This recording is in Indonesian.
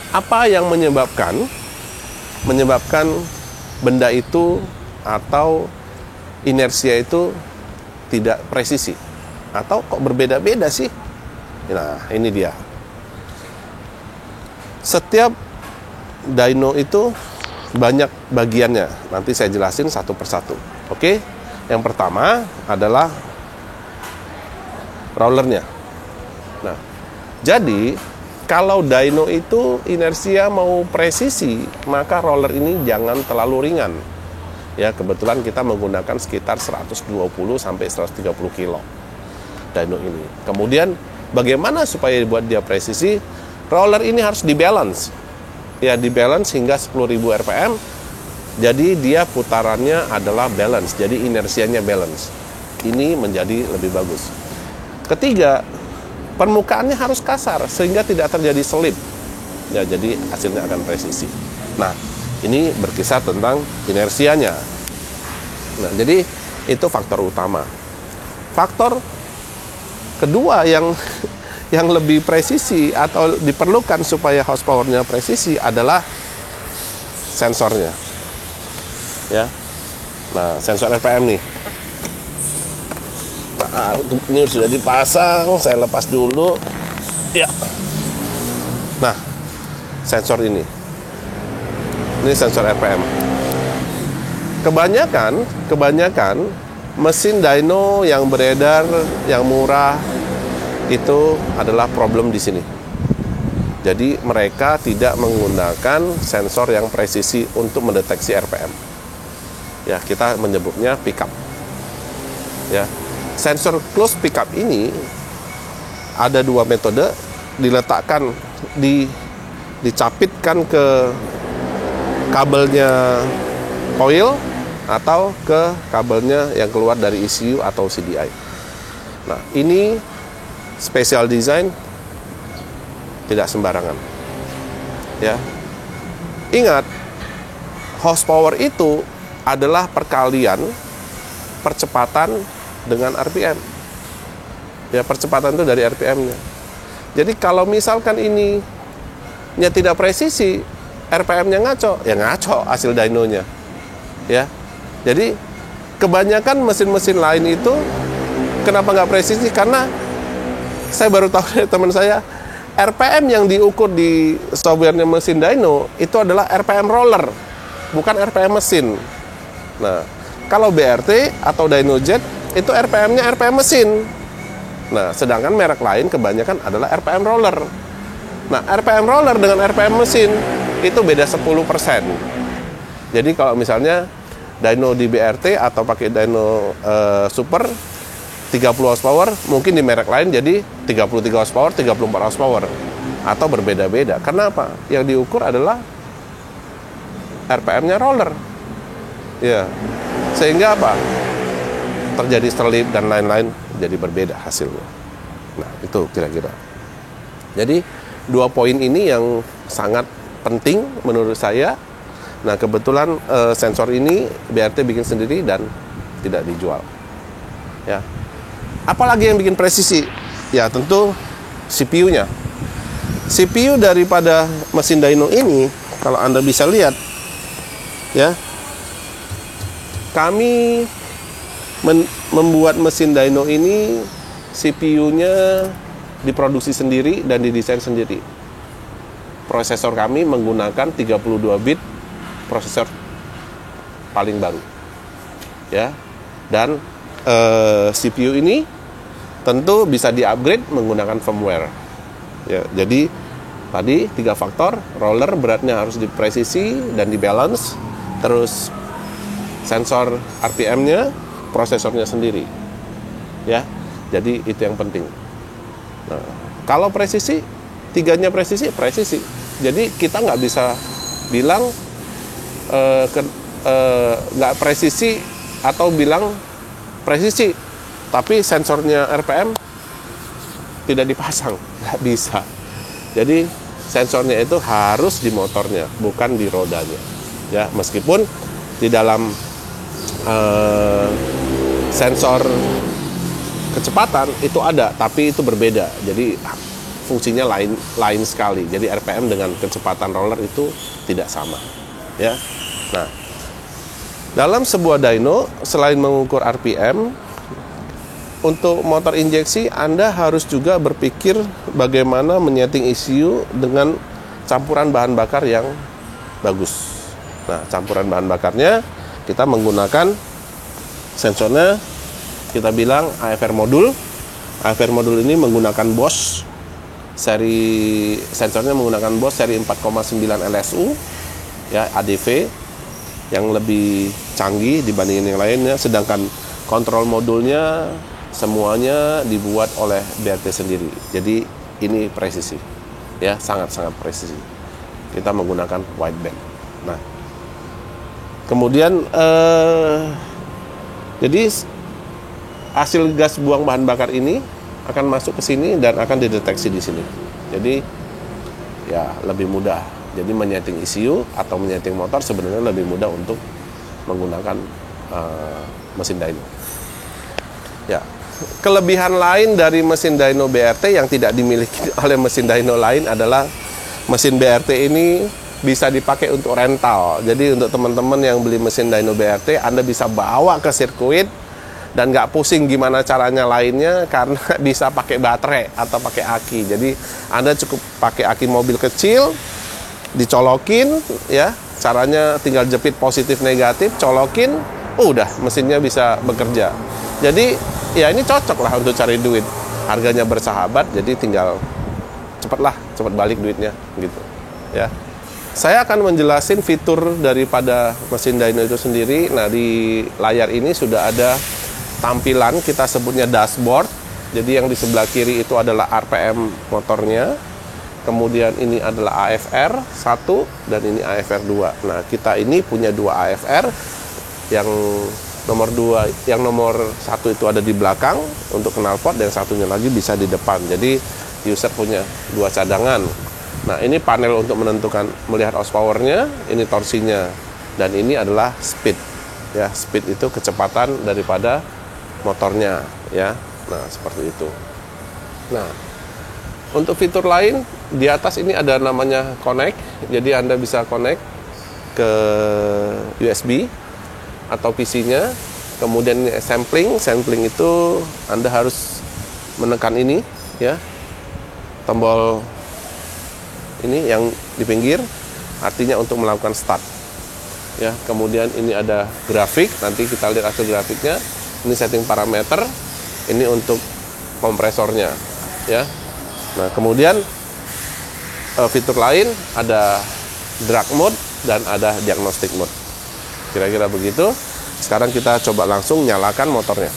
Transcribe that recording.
Apa yang menyebabkan benda itu atau inersia itu tidak presisi? Atau kok berbeda-beda sih? Nah, ini dia. Setiap dyno itu banyak bagiannya. Nanti saya jelasin satu persatu. Oke? Yang pertama adalah rollernya. Nah, jadi kalau dyno itu inersia mau presisi, maka roller ini jangan terlalu ringan. Ya, kebetulan kita menggunakan sekitar 120 sampai 130 kilo dyno ini. Kemudian bagaimana supaya buat dia presisi? Roller ini harus dibalance. Ya, dibalance hingga 10.000 rpm. Jadi dia putarannya adalah balance. Jadi inersianya balance. Ini menjadi lebih bagus. Ketiga, permukaannya harus kasar sehingga tidak terjadi selip. Ya, jadi hasilnya akan presisi. Nah, ini berkisar tentang inersianya. Nah, jadi itu faktor utama. Faktor kedua yang lebih presisi atau diperlukan supaya horsepower-nya presisi adalah sensornya. Ya. Nah, sensor RPM nih. Nah, ini sudah dipasang, saya lepas dulu. Ya. Nah, sensor ini sensor RPM. Kebanyakan mesin dyno yang beredar, yang murah itu adalah problem di sini. Jadi mereka tidak menggunakan sensor yang presisi untuk mendeteksi RPM. Ya, kita menyebutnya pickup. Ya, sensor close pickup ini ada dua metode, diletakkan dicapitkan ke kabelnya coil atau ke kabelnya yang keluar dari ECU atau CDI. Nah, ini special design, tidak sembarangan. Ya. Ingat, horsepower itu adalah perkalian percepatan dengan RPM. Ya, percepatan itu dari RPM-nya. Jadi kalau misalkan ini tidak presisi, RPM-nya ngaco, ya ngaco hasil dynonya. Ya. Jadi kebanyakan mesin-mesin lain itu kenapa nggak presisi? Karena saya baru tahu dari teman saya, RPM yang diukur di softwarenya mesin dyno itu adalah RPM roller, bukan RPM mesin. Nah, kalau BRT atau Dynojet itu RPM-nya RPM mesin. Nah, sedangkan merek lain kebanyakan adalah RPM roller. Nah, RPM roller dengan RPM mesin itu beda 10%. Jadi kalau misalnya dyno di BRT atau pakai dyno super 30 horsepower, mungkin di merek lain jadi 33 horsepower, 34 horsepower. Atau berbeda-beda. Kenapa? Yang diukur adalah RPM-nya roller. Ya. Sehingga apa? Terjadi selip dan lain-lain, jadi berbeda hasilnya. Nah, itu kira-kira. Jadi, dua poin ini yang sangat penting menurut saya. Nah, kebetulan sensor ini BRT bikin sendiri dan tidak dijual. Ya. Apalagi yang bikin presisi? Ya, tentu CPU-nya. CPU daripada mesin dyno ini, kalau Anda bisa lihat, ya, kami membuat mesin dyno ini CPU-nya diproduksi sendiri dan didesain sendiri. Prosesor kami menggunakan 32 bit prosesor paling baru. Ya. Dan CPU ini tentu bisa di-upgrade menggunakan firmware. Ya, jadi tadi 3 faktor, roller beratnya harus dipresisi dan dibalance, terus sensor RPM-nya, prosesornya sendiri. Ya. Jadi itu yang penting. Nah, kalau presisi, tiganya presisi. Jadi kita nggak bisa bilang nggak presisi atau bilang presisi, tapi sensornya RPM tidak dipasang, nggak bisa. Jadi sensornya itu harus di motornya, bukan di rodanya. Ya, meskipun di dalam sensor kecepatan itu ada, tapi itu berbeda. Jadi fungsinya lain sekali. Jadi RPM dengan kecepatan roller itu tidak sama, ya. Nah, dalam sebuah dyno selain mengukur RPM, untuk motor injeksi Anda harus juga berpikir bagaimana menyeting ECU dengan campuran bahan bakar yang bagus. Nah, campuran bahan bakarnya kita menggunakan sensornya, kita bilang AFR modul. AFR modul ini menggunakan Bosch sensornya menggunakan Bosch seri 4,9 LSU, ya, ADV yang lebih canggih dibandingin yang lainnya. Sedangkan kontrol modulnya semuanya dibuat oleh BRT sendiri. Jadi ini presisi, ya, sangat-sangat presisi. Kita menggunakan wideband. Nah, kemudian jadi hasil gas buang bahan bakar ini akan masuk ke sini dan akan dideteksi di sini. Jadi ya lebih mudah. Jadi menyeting ECU atau menyeting motor sebenarnya lebih mudah untuk menggunakan mesin dyno. Ya, kelebihan lain dari mesin dyno BRT yang tidak dimiliki oleh mesin dyno lain adalah mesin BRT ini bisa dipakai untuk rental. Jadi untuk teman-teman yang beli mesin dyno BRT, Anda bisa bawa ke sirkuit dan nggak pusing gimana caranya lainnya karena bisa pakai baterai atau pakai aki. Jadi Anda cukup pakai aki mobil kecil, dicolokin, ya, caranya tinggal jepit positif negatif, colokin, udah mesinnya bisa bekerja. Jadi ya ini cocok lah untuk cari duit, harganya bersahabat, jadi tinggal cepat balik duitnya gitu, ya. Saya akan menjelasin fitur daripada mesin dyno itu sendiri. Nah, di layar ini sudah ada tampilan, kita sebutnya dashboard. Jadi yang di sebelah kiri itu adalah RPM motornya. Kemudian ini adalah AFR 1 dan ini AFR 2. Nah, kita ini punya 2 AFR. Yang nomor 1 itu ada di belakang untuk knalpot, dan satunya lagi bisa di depan. Jadi user punya 2 cadangan. Nah, ini panel untuk melihat horsepower-nya, ini torsinya, dan ini adalah speed. Ya, speed itu kecepatan daripada motornya, ya. Nah, seperti itu. Nah, untuk fitur lain di atas ini ada namanya connect. Jadi Anda bisa connect ke USB atau PC-nya. Kemudian sampling itu Anda harus menekan ini, ya, tombol ini yang di pinggir, artinya untuk melakukan start, ya. Kemudian ini ada grafik, nanti kita lihat hasil grafiknya. Ini setting parameter, ini untuk kompresornya, ya. Nah, kemudian fitur lain ada drag mode dan ada diagnostic mode, kira-kira begitu. Sekarang kita coba langsung nyalakan motornya.